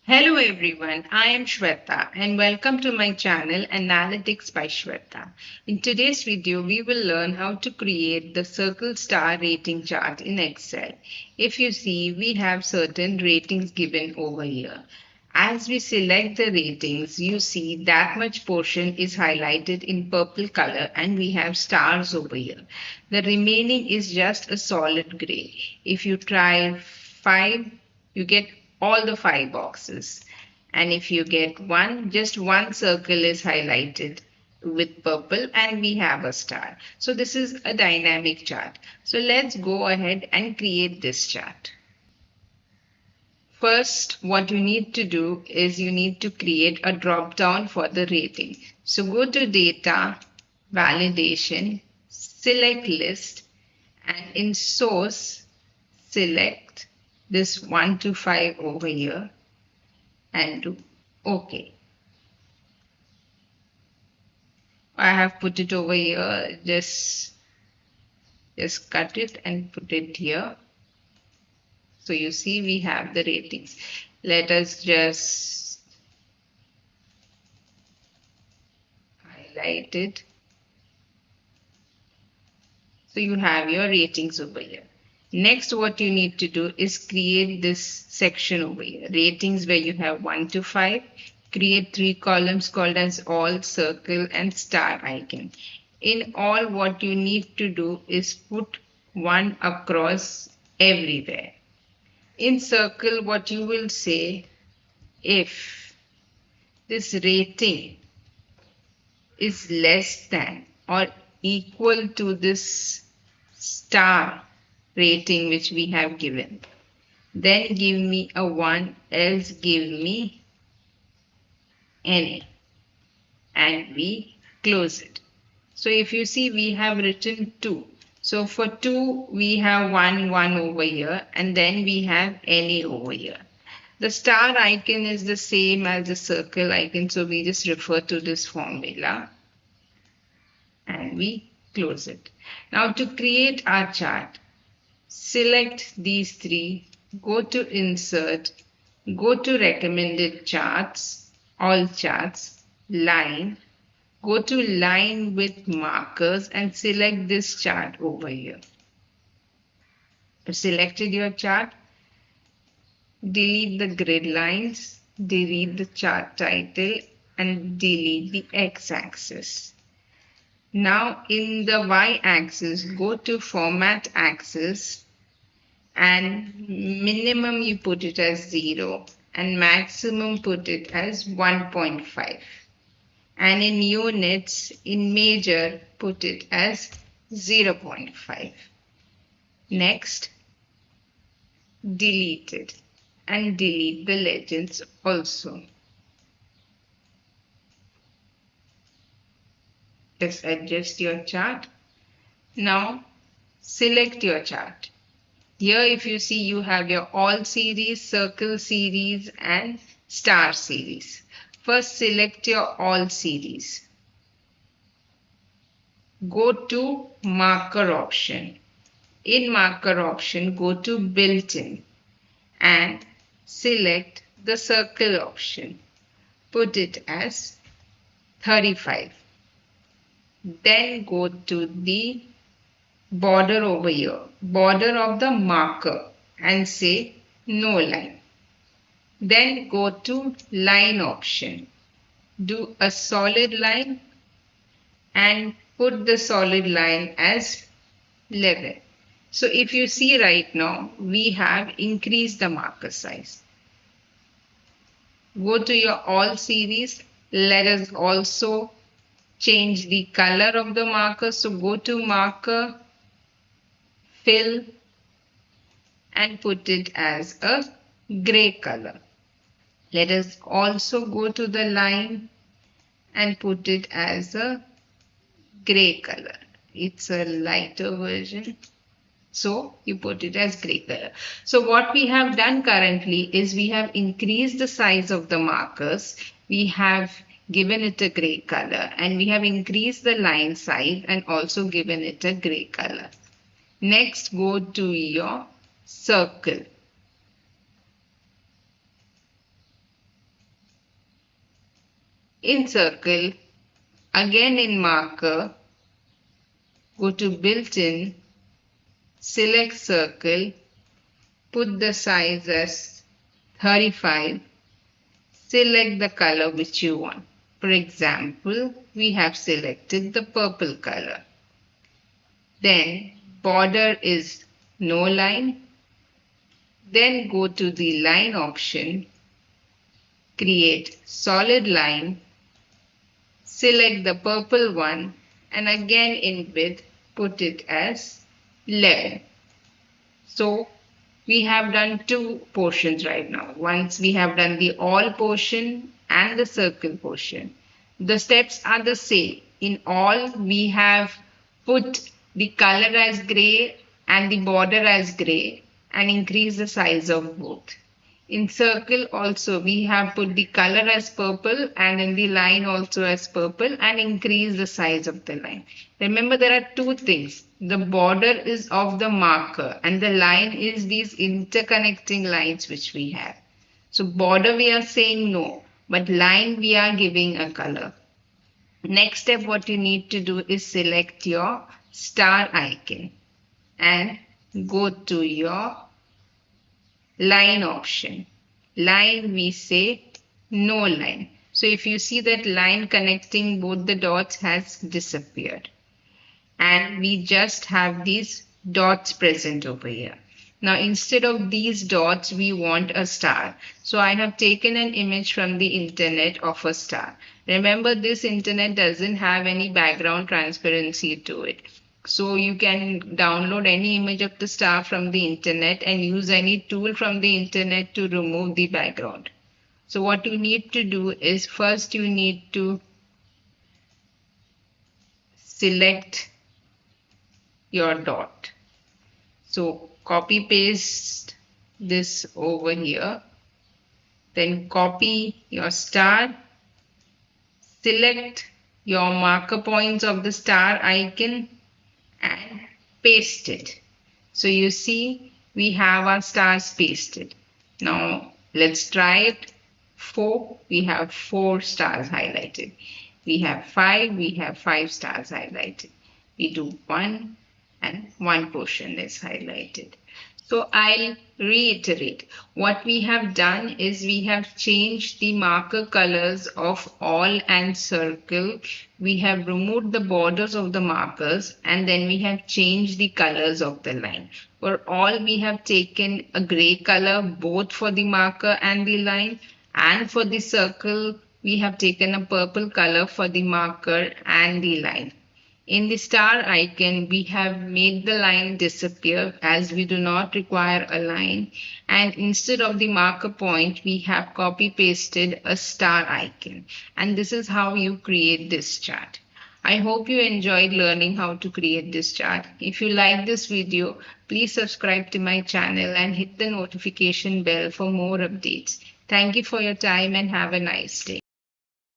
Hello everyone, I am Shweta and welcome to my channel Analytics by Shweta. In today's video, we will learn how to create the circle star rating chart in Excel. If you see, we have certain ratings given over here. As we select the ratings, you see that much portion is highlighted in purple color and we have stars over here. The remaining is just a solid gray. If you try 5, you get all the 5 boxes. And if you get one, just one circle is highlighted with purple and we have a star. So this is a dynamic chart. So let's go ahead and create this chart. First, what you need to do is you need to create a drop down for the rating. So go to data, validation, select list, and in source, select this 1 to 5 over here and do OK. I have put it over here, just cut it and put it here. So you see we have the ratings. Let us just highlight it. So you have your ratings over here. Next, what you need to do is create this section over here. Ratings where you have 1 to 5. Create 3 columns called as all, circle and star icon. In all, what you need to do is put 1 across everywhere. In circle, what you will say, if this rating is less than or equal to this star rating which we have given, then give me a 1, else give me NA, and we close it. So if you see, we have written 2. So for 2, we have 1 over here, and then we have NA over here. The star icon is the same as the circle icon, so we just refer to this formula and we close it. Now to create our chart, select these 3, go to insert, go to recommended charts, all charts, line, go to line with markers and select this chart over here. You've selected your chart, delete the grid lines, delete the chart title and delete the x-axis. Now in the y-axis, go to format axis and minimum you put it as 0 and maximum put it as 1.5. And in units, in major, put it as 0.5. Next, delete it and delete the legends also. Just adjust your chart. Now, select your chart. Here, if you see, you have your all series, circle series, and star series. First, select your all series. Go to marker option. In marker option, go to built-in and select the circle option. Put it as 35. Then go to the border over here, border of the marker, and say no line. Then go to line option. Do a solid line and put the solid line as 11. So if you see right now, we have increased the marker size. Go to your all series. Let us also change the color of the marker. So go to marker, fill, and put it as a gray color. Let us also go to the line and put it as a gray color. It's a lighter version. So you put it as gray color. So what we have done currently is we have increased the size of the markers. We have given it a gray color and we have increased the line size and also given it a gray color. Next, go to your circle. In Circle, again in Marker, go to Built-in, select Circle, put the size as 35, select the color which you want. For example, we have selected the purple color. Then border is no line. Then go to the line option, create solid line, select the purple one, and again in width put it as 11. So we have done two portions right now. Once we have done the all portion and the circle portion. The steps are the same. In all, we have put the color as gray and the border as gray and increase the size of both. In circle also, we have put the color as purple and in the line also as purple and increase the size of the line. Remember, there are two things. The border is of the marker and the line is these interconnecting lines which we have. So border we are saying no, but line we are giving a color. Next step, what you need to do is select your star icon and go to your line option. Line we say no line. So if you see that line connecting both the dots has disappeared. And we just have these dots present over here. Now instead of these dots, we want a star. So I have taken an image from the internet of a star. Remember, this internet doesn't have any background transparency to it. So you can download any image of the star from the internet and use any tool from the internet to remove the background. So what you need to do is first you need to select your dot. So copy paste this over here. Then copy your star. Select your marker points of the star icon and paste it. So you see we have our stars pasted. Now let's try it. 4, we have 4 stars highlighted. We have 5, we have 5 stars highlighted. We do 1 and 1 portion is highlighted. So I'll reiterate. What we have done is we have changed the marker colors of all and circle. We have removed the borders of the markers and then we have changed the colors of the line. For all, we have taken a gray color both for the marker and the line, and for the circle we have taken a purple color for the marker and the line. In the star icon, we have made the line disappear as we do not require a line, and instead of the marker point, we have copy pasted a star icon. And this is how you create this chart. I hope you enjoyed learning how to create this chart. If you like this video, please subscribe to my channel and hit the notification bell for more updates. Thank you for your time and have a nice day.